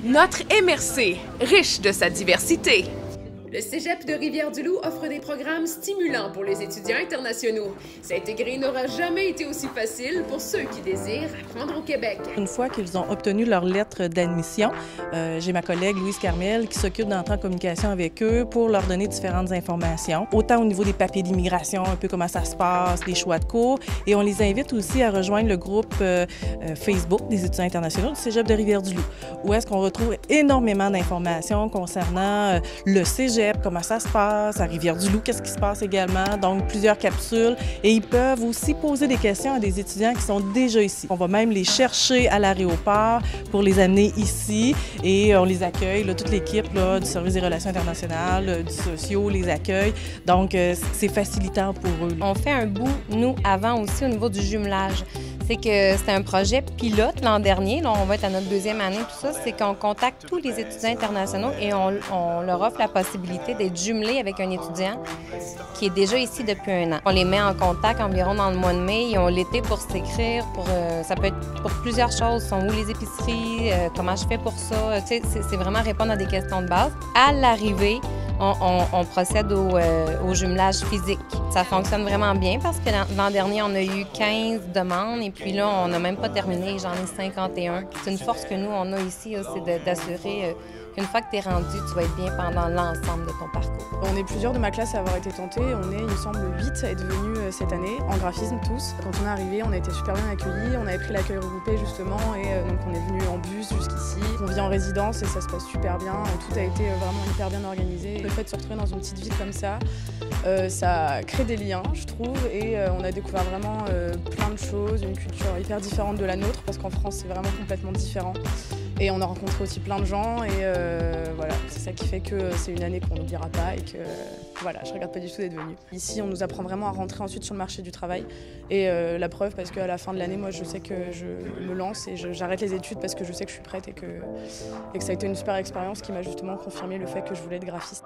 Notre MRC, riche de sa diversité. Le Cégep de Rivière-du-Loup offre des programmes stimulants pour les étudiants internationaux. S'intégrer n'aura jamais été aussi facile pour ceux qui désirent apprendre au Québec. Une fois qu'ils ont obtenu leur lettre d'admission, j'ai ma collègue Louise Carmel qui s'occupe d'entrer en communication avec eux pour leur donner différentes informations, autant au niveau des papiers d'immigration, un peu comment ça se passe, les choix de cours, et on les invite aussi à rejoindre le groupe Facebook des étudiants internationaux du Cégep de Rivière-du-Loup, où est-ce qu'on retrouve énormément d'informations concernant le Cégep, comment ça se passe, à Rivière-du-Loup, qu'est-ce qui se passe également, donc plusieurs capsules. Et ils peuvent aussi poser des questions à des étudiants qui sont déjà ici. On va même les chercher à l'aéroport pour les amener ici et on les accueille, là, toute l'équipe du service des relations internationales, du socio, les accueille. Donc, c'est facilitant pour eux. On fait un bout, nous, avant aussi, au niveau du jumelage. C'est que c'était un projet pilote l'an dernier. Là, on va être à notre deuxième année, tout ça. C'est qu'on contacte tous les étudiants internationaux et on leur offre la possibilité d'être jumelés avec un étudiant qui est déjà ici depuis un an. On les met en contact environ dans le mois de mai. Ils ont l'été pour s'écrire. Ça peut être pour plusieurs choses. Sont où les épiceries? Comment je fais pour ça? Tu sais, c'est vraiment répondre à des questions de base. À l'arrivée, on procède au jumelage physique. Ça fonctionne vraiment bien parce que l'an dernier, on a eu 15 demandes et puis là, on n'a même pas terminé, j'en ai 51. C'est une force que nous, on a ici, c'est d'assurer qu'une fois que tu es rendu, tu vas être bien pendant l'ensemble de ton parcours. On est plusieurs de ma classe à avoir été tentés. On est, il me semble, 8 à être venus cette année, en graphisme tous. Quand on est arrivé, on a été super bien accueillis. On avait pris l'accueil regroupé justement et donc on est venu en bus jusqu'ici. On vit en résidence et ça se passe super bien. Tout a été vraiment hyper bien organisé. Le fait de se retrouver dans une petite ville comme ça crée des liens, je trouve, et on a découvert vraiment plein de choses, une culture hyper différente de la nôtre, parce qu'en France, c'est vraiment complètement différent. Et on a rencontré aussi plein de gens, et voilà, c'est ça qui fait que c'est une année qu'on n'oubliera pas, et que voilà, je regrette pas du tout d'être venue. Ici, on nous apprend vraiment à rentrer ensuite sur le marché du travail, et la preuve, parce qu'à la fin de l'année, moi, je sais que je me lance et j'arrête les études parce que je sais que je suis prête et que ça a été une super expérience qui m'a justement confirmé le fait que je voulais être graphiste.